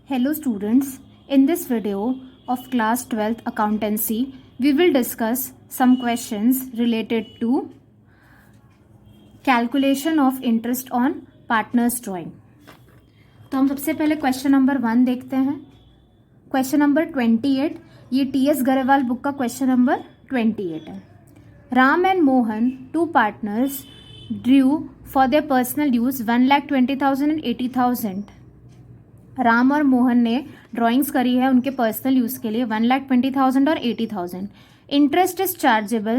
Hello students, in this video of class 12th accountancy, we will discuss some questions related to calculation of interest on partners drawing. तो हम सबसे पहले question number 1 देखते हैं. Question number 28, ये T S. Grewal book का question number 28 है. Ram and Mohan, two partners, drew for their personal use 1,20,000 and 80,000. Ram और मोहन ने ड्राइंग्स करी है उनके पर्सनल यूज़ के लिए 1,20,000 और 80,000. Interest is chargeable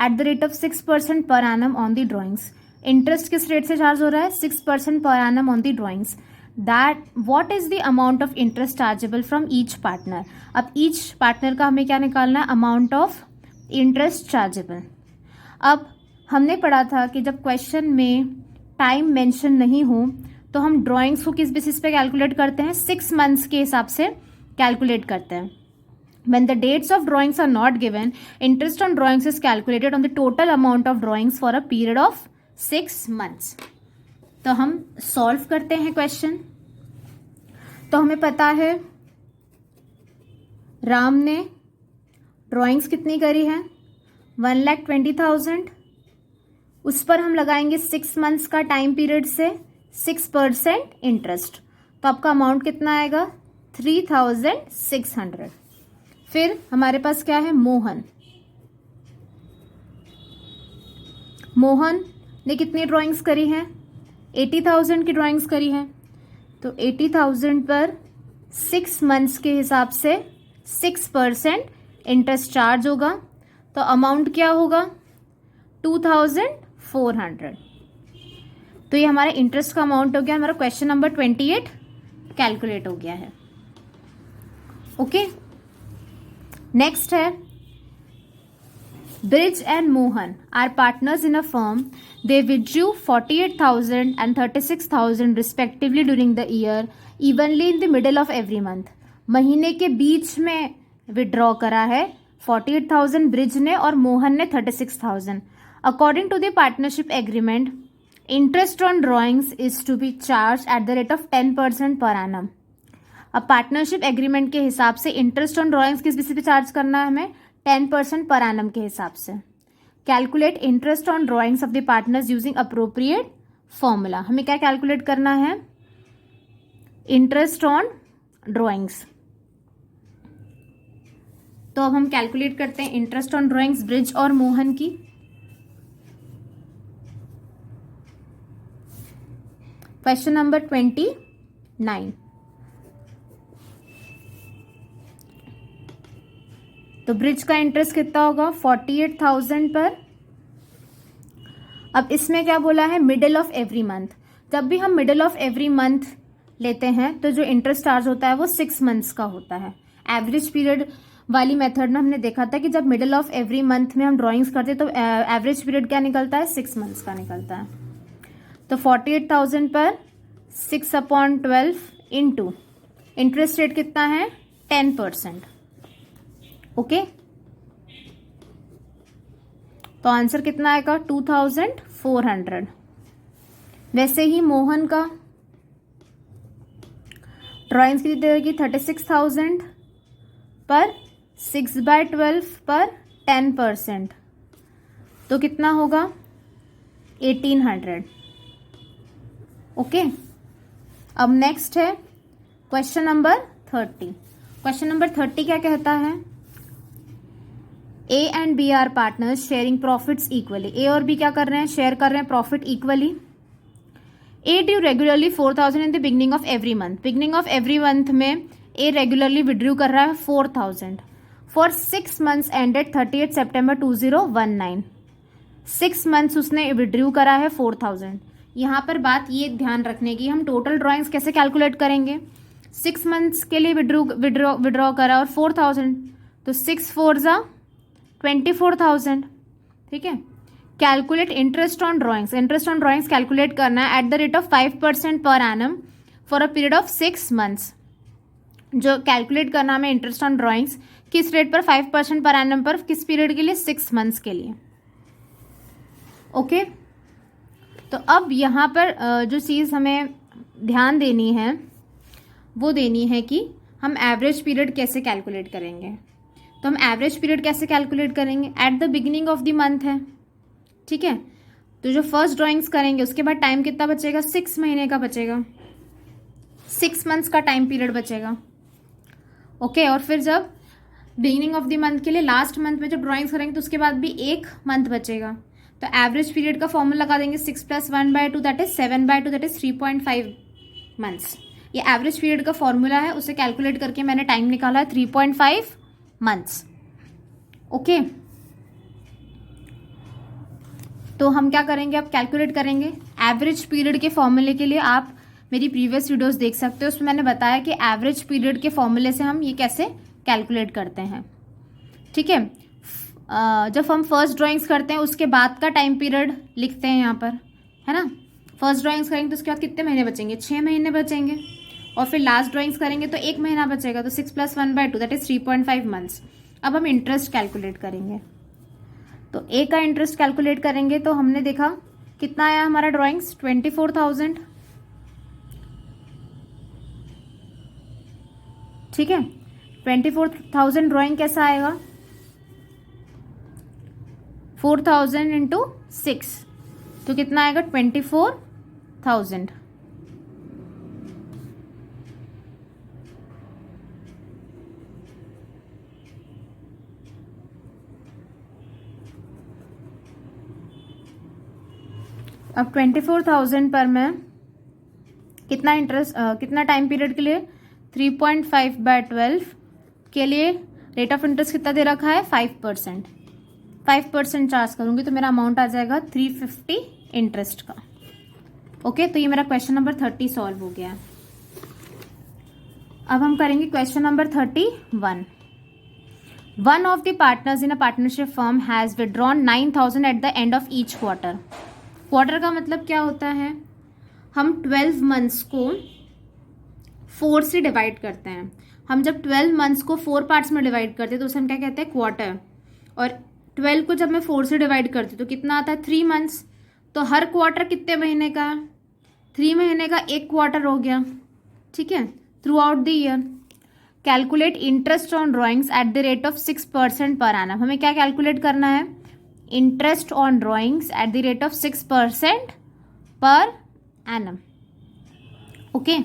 eight the rate of 6% per annum on the drawings. Interest किस रेट से चार्ज हो रहा है? 6% per annum on the drawings. That what is the amount of interest chargeable from each partner. अब each partner का हमें क्या निकालना है? Amount of interest chargeable. अब हमने पढ़ा था कि जब क्वेश्चन में टाइम मेंशन नहीं हो तो हम ड्राइंग्स को किस बेसिस पे कैलकुलेट करते हैं? 6 मंथ्स के हिसाब से कैलकुलेट करते हैं. When the dates of drawings are not given, interest on drawings is calculated on the total amount of drawings for a period of 6 months. तो हम सॉल्व करते हैं क्वेश्चन. तो हमें पता है राम ने ड्राइंग्स कितनी करी है? 1,20,000. उस पर हम लगाएंगे 6 मंथ्स का टाइम पीरियड से 6% इंटरेस्ट. तो आपका अमाउंट कितना आएगा? 3,600. फिर हमारे पास क्या है? मोहन. मोहन ने कितनी ड्राइंग्स करी हैं? 80,000 की ड्राइंग्स करी हैं. तो 80,000 पर 6 मंथ्स के हिसाब से 6% इंटरेस्ट चार्ज होगा. तो अमाउंट क्या होगा? 2,400. तो ये हमारे इंटरेस्ट का अमाउंट हो गया. हमारा क्वेश्चन नंबर 28 कैलकुलेट हो गया है. ओके, नेक्स्ट है Brij and Mohan are partners in a firm. They withdrew 48,000 and 36,000 respectively during the year evenly in the middle of every month. महीने के बीच में विड्रॉ करा है 48,000 ब्रिज ने और मोहन ने 36,000. According to the partnership agreement, interest on drawings is to be charged at the rate of 10% per annum. अब partnership agreement के हिसाब से इंटरेस्ट ऑन ड्राइंग्स किस बेसिस पे चार्ज करना है हमें? 10% पर एनम के हिसाब से. Calculate interest on drawings of the partners using appropriate formula. हमें क्या कैलकुलेट करना है? Interest on drawings. तो अब हम कैलकुलेट करते हैं इंटरेस्ट ऑन ड्राइंग्स ब्रिज और मोहन की. Question number 29. तो ब्रिज का इंटरेस्ट कितना होगा? 48,000 पर. अब इसमें क्या बोला है? Middle of every month. जब भी हम मिडिल ऑफ एवरी मंथ लेते हैं तो जो इंटरेस्ट चार्ज होता है वो 6 मंथ्स का होता है. एवरेज पीरियड वाली मेथड में हमने देखा था कि जब मिडिल ऑफ एवरी मंथ में हम ड्राइंग्स करते हैं तो एवरेज पीरियड क्या निकलता है? 6 मंथ्स का निकलता है. तो 48,000 पर 6/12 इंटू इंटरेस्ट रेट कितना है? 10%. ओके, तो आंसर कितना आएगा? 2,400. वैसे ही मोहन का ड्राइंग्स कितनी देगी? 36,000 पर 6/12 पर 10%. तो कितना होगा? 1,800. ओके, अब नेक्स्ट है क्वेश्चन नंबर 30. क्वेश्चन नंबर 30 क्या कहता है? A and B are partners sharing profits equally. A और बी क्या कर रहे हैं? शेयर कर रहे हैं profit equally. A due regularly 4,000 in the beginning of every month. Beginning of every month में ए रेगुलरली विड्रू कर रहा है 4,000 for 6 months ended 30 September 2019. 6 months उसने विड्रू करा है 4,000. यहाँ पर बात ये ध्यान रखने की, हम टोटल ड्राइंग्स कैसे कैलकुलेट करेंगे? 6 मंथ्स के लिए विड्रॉ करा और 4,000, तो 6 4 जा 24,000. ठीक है. Calculate interest on drawings. Interest on drawings calculate करना है एट द रेट ऑफ 5% पर annum for a period of 6 months. जो कैलकुलेट करना हमें इंटरेस्ट ऑन ड्राइंग्स किस रेट पर? 5% पर एनम पर. किस पीरियड के लिए? 6 मंथ्स के लिए. ओके, तो अब यहाँ पर जो चीज़ हमें ध्यान देनी है वो देनी है कि हम एवरेज पीरियड कैसे कैलकुलेट करेंगे। तो हम एवरेज पीरियड कैसे कैलकुलेट करेंगे, at the beginning of the month है, ठीक है। तो जो फर्स्ट ड्राइंग्स करेंगे उसके बाद टाइम कितना बचेगा, 6 महीने का बचेगा, 6 मंथ्स का टाइम पीरियड बचेगा। ओके, और फिर जब बिगिनिंग ऑफ द मंथ के लिए लास्ट मंथ में जब ड्राइंग्स करेंगे तो उसके बाद भी 1 मंथ बचेगा। तो एवरेज पीरियड का फॉर्मूला लगा देंगे 6 + 1/2 that is 7/2 that is 3.5 months. ये एवरेज पीरियड का फॉर्मूला है, उसे कैलकुलेट करके मैंने टाइम निकाला है 3.5 मंथ्स। ओके, तो हम क्या करेंगे, अब कैलकुलेट करेंगे एवरेज पीरियड के फॉर्मूले के लिए। आप मेरी प्रीवियस वीडियोस देख सकते हो, उसमें मैंने बताया कि एवरेज पीरियड के फॉर्मूले से हम ये कैसे कैलकुलेट करते हैं, ठीक है। जब हम फर्स्ट ड्राइंग्स करते हैं उसके बाद का टाइम पीरियड लिखते हैं यहाँ पर, है ना। फर्स्ट ड्राइंग्स करेंगे तो उसके बाद कितने महीने बचेंगे, 6 महीने बचेंगे। और फिर लास्ट ड्राइंग्स करेंगे तो 1 महीना बचेगा, तो 6 + 1/2 दैट इज 3.5 मंथ्स। अब हम इंटरेस्ट कैलकुलेट करेंगे, तो ए का इंटरेस्ट कैलकुलेट करेंगे। तो हमने देखा कितना आया हमारा ड्राइंग्स, 24,000, ठीक है। 24,000 ड्राइंग कैसा आएगा, 4,000 इंटू 6, तो कितना आएगा 24,000। अब 24,000 पर मैं कितना इंटरेस्ट कितना टाइम पीरियड के लिए, 3.5/12 के लिए रेट ऑफ इंटरेस्ट कितना दे रखा है, 5%। 5% चार्ज करूंगी तो मेरा अमाउंट आ जाएगा 350 इंटरेस्ट का। ओके, तो ये मेरा क्वेश्चन नंबर 30 सॉल्व हो गया। अब हम करेंगे question number 31। One of the partners in a partnership firm has withdrawn 9,000 eight the end of each quarter. Quarter का मतलब क्या होता है, हम 12 मंथ्स को 4 से डिवाइड करते हैं। हम जब 12 मंथ्स को 4 पार्ट्स में डिवाइड करते हैं तो उसे हम क्या कहते हैं, क्वार्टर। और 12 को जब मैं 4 से डिवाइड करती हूँ तो कितना आता है, 3 मंथ्स। तो हर क्वार्टर कितने महीने का, 3 महीने का 1 क्वार्टर हो गया, ठीक है, through out the year. Calculate interest on drawings eight the rate of 6% पर एनम। हमें क्या कैलकुलेट करना है, interest on drawings eight the rate of 6% per annum. Okay,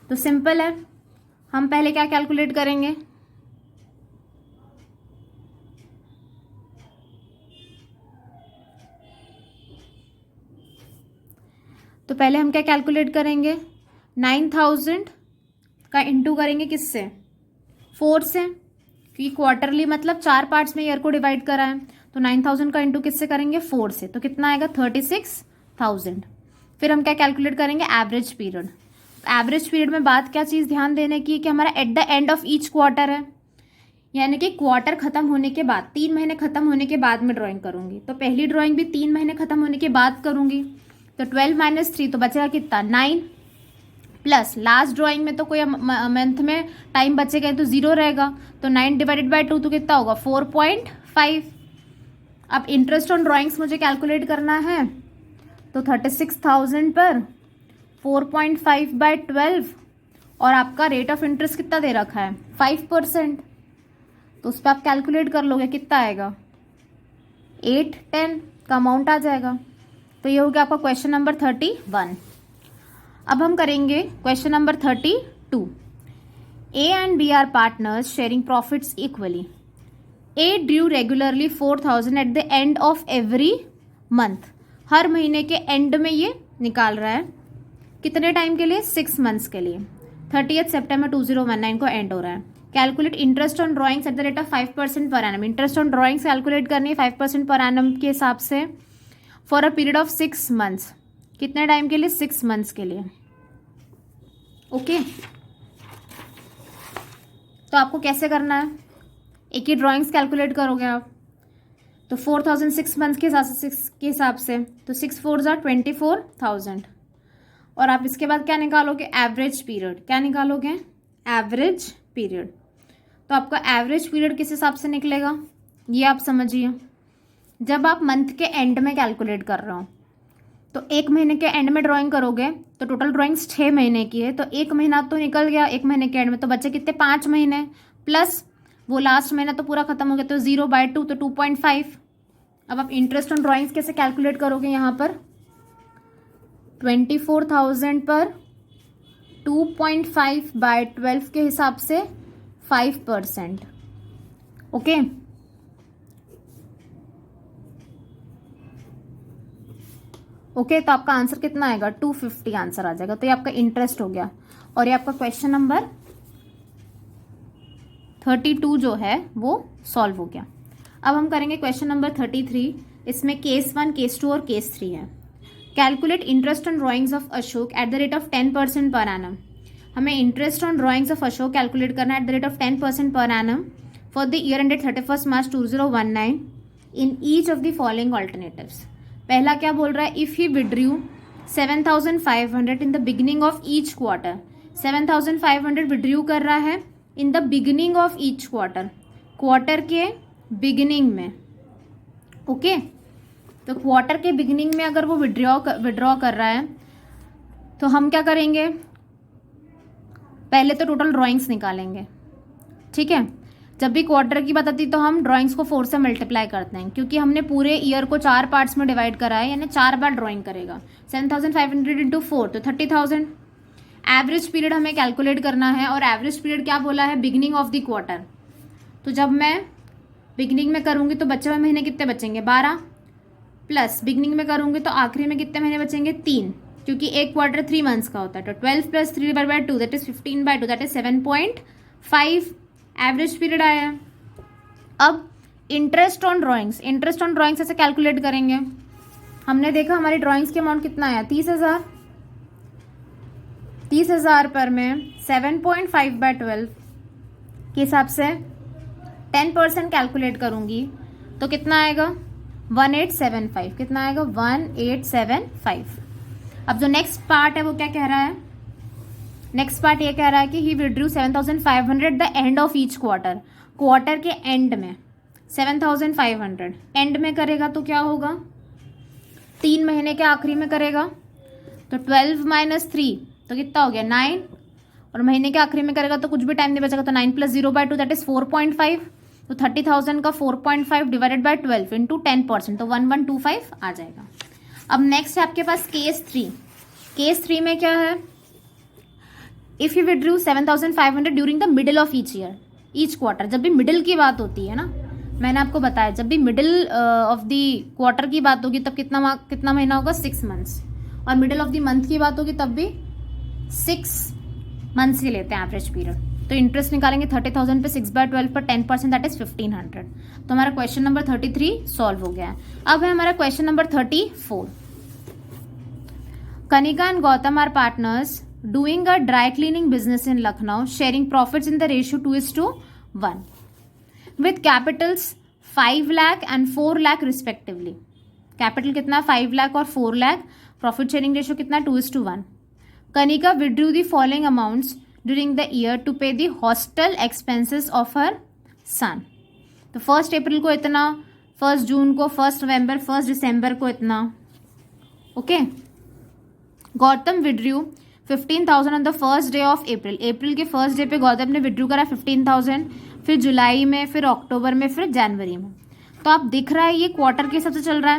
तो सिंपल है, हम पहले क्या कैलकुलेट करेंगे, तो पहले हम क्या कैलकुलेट करेंगे, 9,000 का इंटू करेंगे किससे, 4 से, क्योंकि क्वार्टरली मतलब 4 पार्ट्स में ईयर को डिवाइड करा है। तो 9,000 का इंटू किससे करेंगे, 4 से, तो कितना आएगा 36,000। फिर हम क्या कैलकुलेट करेंगे, एवरेज पीरियड। एवरेज पीरियड में बात क्या चीज़ ध्यान देने की कि हमारा eight the end of each quarter है, यानी कि क्वार्टर खत्म होने के बाद, 3 महीने खत्म होने के बाद में ड्राइंग करूंगी। तो पहली ड्राइंग भी 3 महीने खत्म होने के बाद करूंगी। तो 12 - 3 तो बचेगा कितना, 9, प्लस लास्ट ड्राइंग में तो कोई मंथ में टाइम बचेगा तो 0 रहेगा, तो 9/2 तो कितना होगा, 4.5। अब इंटरेस्ट ऑन ड्राइंग्स मुझे कैलकुलेट करना है, तो 36,000 पर 4.5/12, और आपका रेट ऑफ इंटरेस्ट कितना दे रखा है, 5%। तो उस पर आप कैलकुलेट कर लोगे कितना आएगा, 810 का अमाउंट आ जाएगा। तो ये हो गया आपका क्वेश्चन नंबर 31। अब हम करेंगे question number 32। A and B are partners sharing profits equally. A due regularly 4,000 at the end of every month. हर महीने के एंड में ये निकाल रहा है, कितने टाइम के लिए, 6 मंथ्स के लिए। 30 सितंबर 2019 को एंड हो रहा है। Calculate interest on drawings eight the rate of 5% per annum. Interest on drawings calculate करनी है 5% पर एनम के हिसाब से, for a period of 6 months. कितने टाइम के लिए, 6 मंथ्स के लिए। ओके, तो आपको कैसे करना है, एक ही ड्राइंग्स कैलकुलेट करोगे आप। तो 4,000 6 मंथ्स के हिसाब से, तो 6 4 = 24,000। और आप इसके बाद क्या निकालोगे, एवरेज पीरियड। क्या निकालोगे, एवरेज पीरियड। तो आपका एवरेज पीरियड किस हिसाब से निकलेगा, ये आप समझिए। जब आप मंथ के एंड में कैलकुलेट कर रहे हो, तो 1 महीने के एंड में ड्राइंग करोगे तो टोटल ड्राइंग्स 6 महीने की है, तो 1 महीना तो निकल गया 1 महीने के एंड में, तो बच्चे कितने 5 महीने, प्लस वो लास्ट महीना तो पूरा खत्म हो गया, तो 0/2 तो 2.5। अब आप इंटरेस्ट ऑन ड्राइंग्स कैसे कैलकुलेट करोगे, यहाँ पर 24,000 पर 2.5/12 के हिसाब से 5%। ओके, ओके, तो आपका आंसर कितना आएगा 250 आंसर आ जाएगा। तो ये आपका इंटरेस्ट हो गया और ये आपका क्वेश्चन नंबर 32 जो है वो सॉल्व हो गया। अब हम करेंगे क्वेश्चन नंबर 33। इसमें केस 1, केस 2 और केस 3 है। Calculate interest on drawings of Ashok at the rate of 10% per annum. हमें interest on drawings of Ashok calculate करना है at the rate of 10% per annum for the year ended 31 March 2019 in each of the following alternatives. पहला क्या बोल रहा है, if he withdrew 7,500 in the beginning of each quarter. 7,500 withdrew कर रहा है in the beginning of each quarter, quarter के beginning में। ओके, तो क्वार्टर के बिगिनिंग में अगर वो विड्रॉ कर रहा है तो हम क्या करेंगे, पहले तो टोटल ड्राइंग्स निकालेंगे। ठीक है, जब भी क्वार्टर की बात आती है तो हम ड्राइंग्स को 4 से मल्टीप्लाई करते हैं, क्योंकि हमने पूरे ईयर को 4 पार्ट्स में डिवाइड करा है, यानी 4 बार ड्राइंग करेगा। 7,500 इंटू 4 तो 30,000। एवरेज पीरियड हमें कैलकुलेट करना है, और एवरेज पीरियड क्या बोला है, बिगिनिंग ऑफ द क्वार्टर। तो जब मैं बिगिनिंग में करूंगी तो बचे हुए महीने कितने बचेंगे 12, प्लस बिगिनिंग में करूंगी तो आखिरी में कितने महीने बचेंगे 3, क्योंकि एक क्वार्टर 3 मंथ्स का होता है। तो 12 + 3/2 that is 15/2 that is 7.5 average period आया है। अब interest on drawings, interest on drawings ऐसे कैलकुलेट करेंगे। हमने देखा हमारी ड्राइंग्स के अमाउंट कितना आया 30,000। 30,000 पर मैं 7.5/12 के हिसाब से 10% कैलकुलेट करूंगी तो कितना आएगा 1875। कितना आएगा 1875। अब जो नेक्स्ट पार्ट है वो क्या कह रहा है, नेक्स्ट पार्ट ये कह रहा है कि ही withdrew 7,500 the end of each quarter. Quarter के एंड में 7,500 एंड में करेगा तो क्या होगा, 3 महीने के आखिरी में करेगा तो 12 - 3 तो कितना हो गया 9, और महीने के आखिरी में करेगा तो कुछ भी टाइम नहीं बचेगा, तो 9 + 0/2 दैट इज 4.5। तो 30,000 का 4.5 डिवाइडेड बाय 12 इंटू 10% तो 1125 आ जाएगा। अब नेक्स्ट है आपके पास केस 3। केस 3 में क्या है, if you withdrew 7,500 during the middle of each year, each quarter. जब भी मिडिल की बात होती है ना, मैंने आपको बताया जब भी मिडिल ऑफ द क्वार्टर की बात होगी तब कितना महीना होगा 6 मंथ्स, और मिडिल ऑफ द मंथ की बात होगी तब भी 6 मंथ्स ही लेते हैं एवरेज पीरियड। तो इंटरेस्ट निकालेंगे 30,000 पे 6/12 पर 10% दैट इज 1,500। तो हमारा क्वेश्चन नंबर 33 सॉल्व हो गया है। अब है हमारा question number 34। Kanika and Gautam are partners doing a dry cleaning business in Lucknow, sharing profits in the ratio 2:1 with capitals 5 lakh and 4 lakh respectively. Capital कितना 5 लाख और 4 लाख, प्रॉफिट शेयरिंग रेशियो कितना 2:1। Kanika withdrew the following amounts during the year to pay the hostel expenses of her son. तो 1 अप्रैल को इतना, 1 जून को, 1 नवंबर, 1 दिसंबर को इतना। Okay, Gautam withdrew 15,000 on the first day of April. अप्रैल के फर्स्ट डे पे गौतम ने विड्रू करा 15,000, फिर जुलाई में, फिर अक्टूबर में, फिर जनवरी में। तो आप दिख रहा है ये क्वार्टर के हिसाब से चल रहा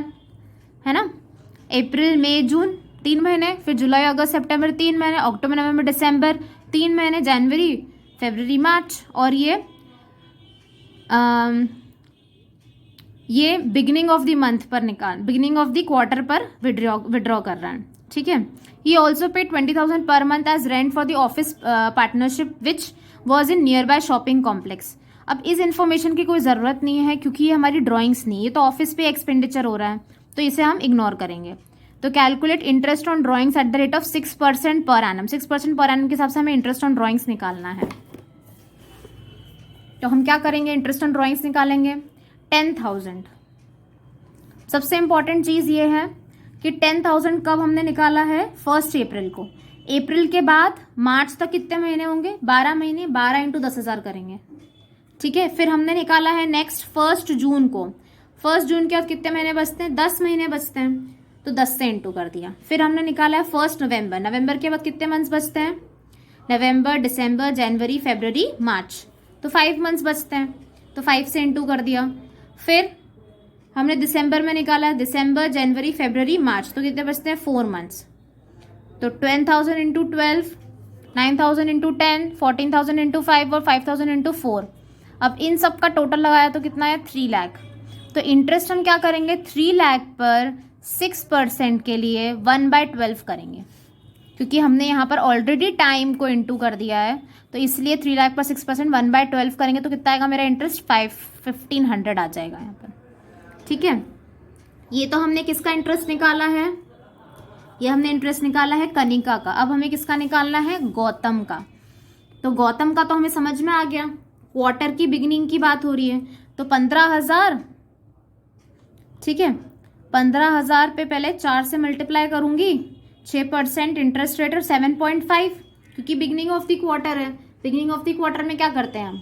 है ना। अप्रैल, मई, जून 3 महीने, फिर जुलाई, अगस्त, सितंबर 3 महीने, अक्टूबर, नवंबर, दिसंबर 3 महीने, जनवरी, फरवरी, मार्च, और ये बिगिनिंग ऑफ द मंथ पर बिगिनिंग ऑफ द क्वार्टर पर विड्रॉ कर रहा है। ठीक है, he also paid 20,000 per month as rent for the office partnership which was in nearby shopping complex। अब इस इन्फॉर्मेशन की कोई ज़रूरत नहीं है क्योंकि ये हमारी ड्राइंग्स नहीं, ये तो ऑफिस पे एक्सपेंडिचर हो रहा है, तो इसे हम इग्नोर करेंगे। तो calculate interest on drawings eight the rate of 6% per annum. 6% पर एनम के हिसाब से हमें इंटरेस्ट ऑन ड्राइंग्स निकालना है। तो हम क्या करेंगे, इंटरेस्ट ऑन ड्राइंग्स निकालेंगे 10,000। सबसे इंपॉर्टेंट चीज़ ये है कि 10,000 कब हमने निकाला है 1 अप्रैल को। अप्रैल के बाद मार्च तक कितने महीने होंगे 12 महीने, 12 × 10,000 करेंगे। ठीक है, फिर हमने निकाला है नेक्स्ट 1 जून को। 1 जून के बाद कितने महीने बचते हैं 10 महीने बचते हैं। तो 10 से इंटू कर दिया। फिर हमने निकाला है 1 नवंबर, नवंबर के बाद कितने मंथ्स बचते हैं, नवंबर, दिसंबर, जनवरी, फरवरी, मार्च, तो 5 मंथ्स बचते हैं, तो 5 से इंटू कर दिया। फिर हमने दिसंबर में निकाला, दिसंबर, जनवरी, फरवरी, मार्च, तो कितने बचते हैं 4 मंथ्स, तो 10,000 इंटू 12, 9,000 इंटू 10, 14,000 इंटू 5 और 5,000 इंटू 4। अब इन सब का टोटल लगाया तो कितना है 3 लाख। तो इंटरेस्ट हम क्या करेंगे 3 लाख पर 6% के लिए 1/12 करेंगे, क्योंकि हमने यहाँ पर ऑलरेडी टाइम को इंटू कर दिया है, तो इसलिए 3 लाख पर 6% 1/12 करेंगे तो कितना आएगा मेरा इंटरेस्ट 1500 आ जाएगा यहाँ पर। ठीक है, ये तो हमने किसका इंटरेस्ट निकाला है, ये हमने इंटरेस्ट निकाला है कनिका का। अब हमें किसका निकालना है, गौतम का। तो गौतम का तो हमें समझ में आ गया, क्वार्टर की बिगिनिंग की बात हो रही है, तो 15,000, ठीक है, 15,000 पे पहले 4 से मल्टीप्लाई करूंगी, 6% इंटरेस्ट रेट और 7.5, क्योंकि बिगिनिंग ऑफ द क्वार्टर है। बिगिनिंग ऑफ द क्वार्टर में क्या करते हैं हम,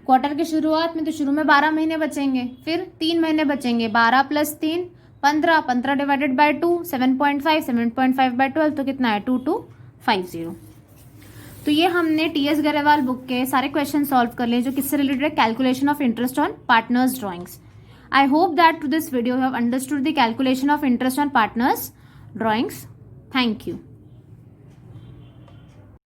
क्वार्टर की शुरुआत में तो शुरू में 12 महीने बचेंगे, फिर 3 महीने बचेंगे, 12 + 3 15, 15 डिवाइडेड बाय 2 7.5, 7.5 बाय 12, तो कितना है 2250। तो ये हमने टीएस गरेवाल बुक के सारे क्वेश्चन सॉल्व कर लिए जो किससे रिलेटेड है, calculation of interest on partners drawings. I hope that through this video you have understood the calculation of interest on partners drawings. Thank you.